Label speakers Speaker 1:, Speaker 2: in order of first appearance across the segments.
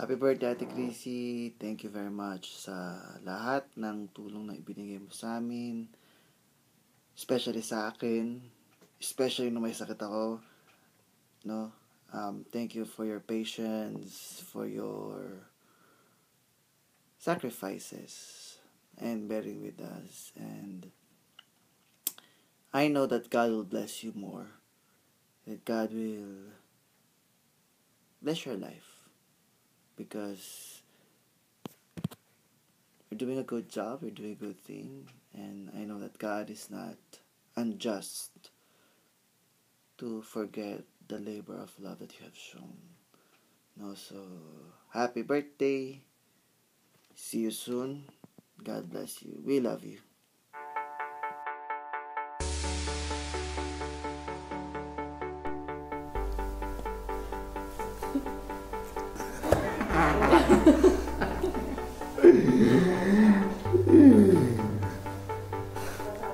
Speaker 1: Happy birthday, Ate Chrissy. Thank you very much sa lahat ng tulong na ibinigay mo sa amin. Especially sa akin. Especially nung may sakit ako. No? Thank you for your patience, for your sacrifices, and bearing with us. And I know that God will bless you more. That God will bless your life. Because you're doing a good job, you're doing a good thing, and I know that God is not unjust to forget the labor of love that you have shown. No, so happy birthday. See you soon. God bless you. We love you.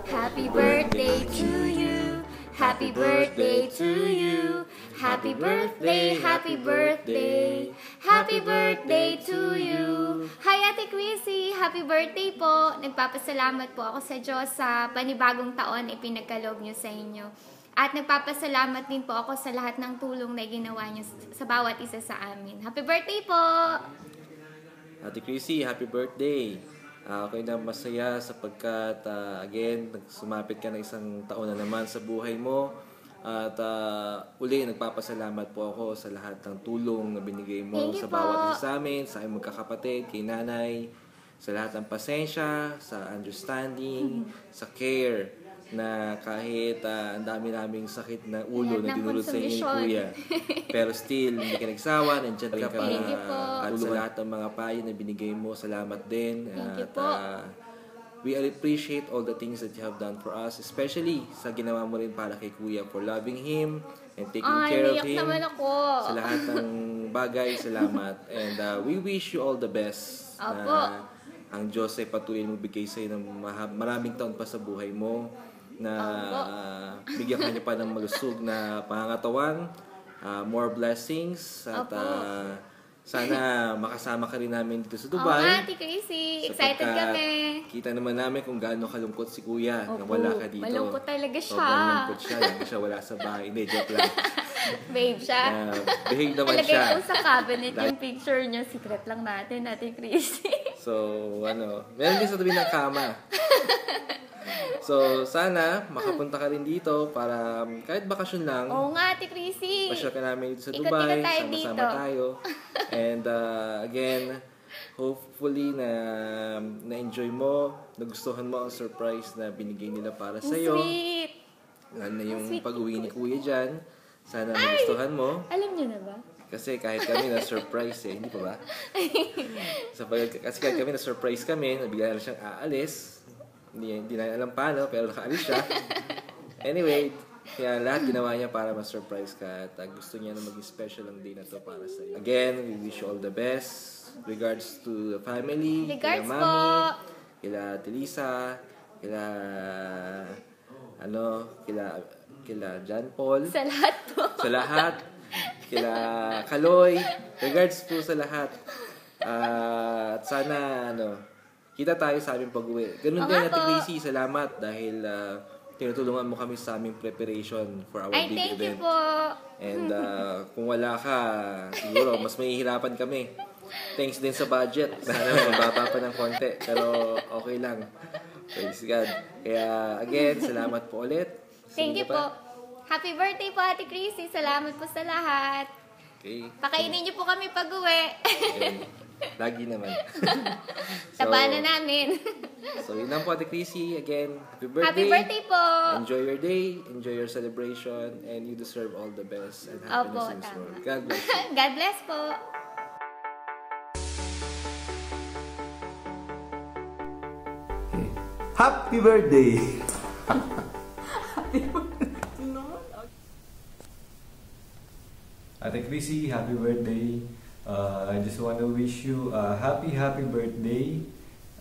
Speaker 2: Happy birthday to you. Happy birthday to you. Happy birthday, happy birthday. Happy birthday to you. Hi Ate Chrissy, happy birthday po. Nagpapasalamat po ako sa Diyos sa panibagong taon ipinagkaloob niyo sa inyo. At nagpapasalamat din po ako sa lahat ng tulong na ginawa niyo sa bawat isa sa amin. Happy birthday po!
Speaker 3: Ate Chrissy, happy birthday! Okay na masaya sapagkat again, sumapit ka na isang taon na naman sa buhay mo. At uli, nagpapasalamat po ako sa lahat ng tulong na binigay mo sa bawat isa sa amin, sa aming magkakapatid, kay nanay, sa lahat ng pasensya, sa understanding, sa care, na kahit ang dami naming sakit na ulo na dinulot sa inyo ni Kuya. Pero still, hindi ka nagsawa, nandiyan ka para at sa lahat ng mga payo na binigay mo, salamat din. At we appreciate all the things that you have done for us, especially sa ginawa mo rin para kay Kuya, for loving him and taking care of him. Sa lahat ng bagay, salamat. And we wish you all the best. Ang Diyos ay patuloy magbigay sa iyo ng maraming taon pa sa buhay mo, na bigyan ka niya pa ng malusog na pangangatawan, more blessings, at sana makasama ka rin namin dito sa Dubai.
Speaker 2: Ate Chrissy, excited kami.
Speaker 3: Kita naman namin kung gaano kalungkot si Kuya na wala ka dito.
Speaker 2: Malungkot talaga siya.
Speaker 3: Malungkot siya, lagi siya wala sa bahay. Hindi, joke lang.
Speaker 2: Babe siya.
Speaker 3: Behave naman siya.
Speaker 2: Talagay ko sa cabinet yung picture niya. Secret lang natin, Ate Chrissy.
Speaker 3: So, meron din sa tabi ng kama. So, sana makapunta ka rin dito para kahit bakasyon lang.
Speaker 2: Oo nga, Ate Chrissy.
Speaker 3: Pasyal ka namin dito sa Dubai. Sama-sama tayo. And again, hopefully na-enjoy mo, nagustuhan mo ang surprise na binigay nila para sa'yo.
Speaker 2: Sweet!
Speaker 3: Lalo na yung pag-uwi ni Kuya dyan. Sana nagustuhan mo.
Speaker 2: Alam niyo na ba?
Speaker 3: Kasi kahit kami na-surprise hindi pa ba? Kasi kahit kami na-surprise kami, nabigyan na siyang aalis. Hindi na alam paano, pero nakaalis siya. Anyway, kaya lahat ginawa niya para ma-surprise ka. At gusto niya na maging special ang day na to para sa iyo. Again, we wish you all the best. Regards to the family,
Speaker 2: Regards
Speaker 3: kila Mami, kila Telisa, kila John Paul.
Speaker 2: Sa lahat po.
Speaker 3: Sa lahat. Kila Kaloy. Regards po sa lahat. At sana, kita tayo sa aming pag-uwi. Ganun din, Ate Chrissy, salamat dahil tinutulungan mo kami sa aming preparation for our big event.
Speaker 2: Thank you po.
Speaker 3: And kung wala ka, siguro mas mahihirapan kami. Thanks din sa budget. Sana mababa pa ng konti. Pero okay lang. Praise God. Kaya again, salamat po ulit.
Speaker 2: Thank you po. Happy birthday po, Ate Chrissy. Salamat po sa lahat.
Speaker 3: Okay.
Speaker 2: Pakainin niyo po kami pag-uwi.
Speaker 3: Okay. Lagi naman.
Speaker 2: Tabanan namin.
Speaker 3: So, yun lang po, Ate Chrissy. Again, happy birthday.
Speaker 2: Happy birthday po.
Speaker 3: Enjoy your day. Enjoy your celebration. And you deserve all the best and happiness in this world. God bless you.
Speaker 2: God bless po.
Speaker 4: Happy birthday!
Speaker 2: Happy birthday.
Speaker 4: Ate Chrissy, happy birthday. I just want to wish you a happy birthday.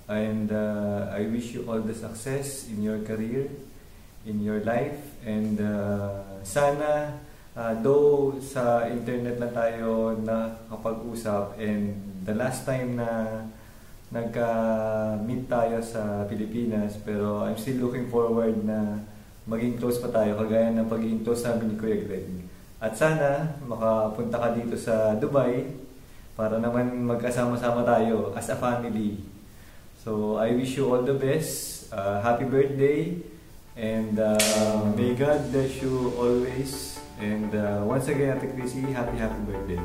Speaker 4: And I wish you all the success in your career, in your life. And sana Though sa internet lang tayo nakakapag-usap, and the last time na nagka-meet tayo sa Pilipinas, pero I'm still looking forward na maging close pa tayo kagaya ng pagiging close namin ni Kuya Greg. At sana makapunta ka dito sa Dubai para naman magkasama-sama tayo as a family. So I wish you all the best. Happy birthday, and may God bless you always. And once again, Ate Chrissy, happy birthday.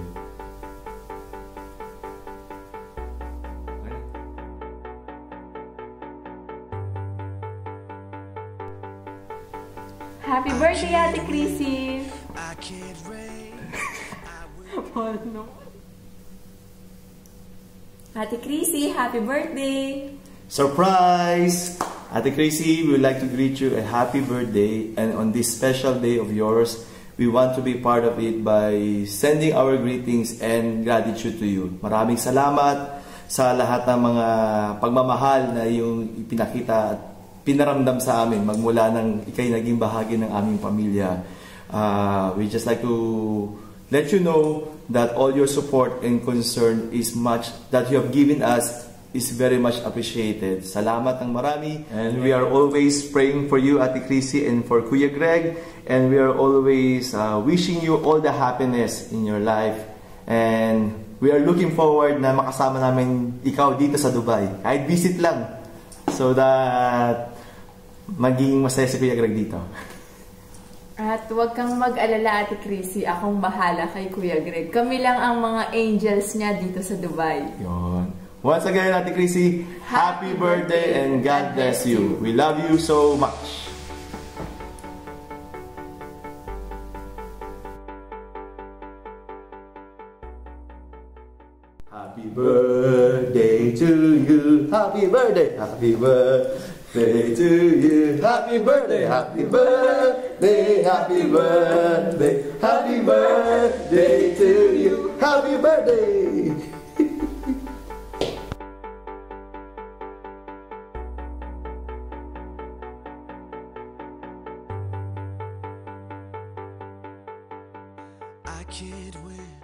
Speaker 5: Happy birthday, Ate Chrissy! Oh, no. Ate Chrissy, happy birthday!
Speaker 6: Surprise! Ate Chrissy, we would like to greet you a happy birthday, and on this special day of yours, we want to be part of it by sending our greetings and gratitude to you. Maraming salamat sa lahat ng mga pagmamahal na yung ipinakita at pinaramdam sa amin magmula nang ikay naging bahagi ng aming pamilya. We just like to let you know that all your support and concern is much that you have given us is very much appreciated. Salamat ng marami. And we are always praying for you, Ate Chrissy, and for Kuya Greg. And we are always wishing you all the happiness in your life. And we are looking forward na makasama namin ikaw dito sa Dubai. Kahit visit lang. So that maging masaya si Kuya Greg dito.
Speaker 5: At huwag kang mag-alala, Ate Chrissy. Akong bahala kay Kuya Greg. Kami lang ang mga angels niya dito sa Dubai.
Speaker 6: Yun. Once again, Ate Chrissy, happy birthday and God bless you. We love you so much. Happy birthday to you. Happy birthday. Happy birthday to you. Happy birthday. Happy birthday. Happy birthday. Happy birthday to you. Happy birthday.
Speaker 7: I can't win.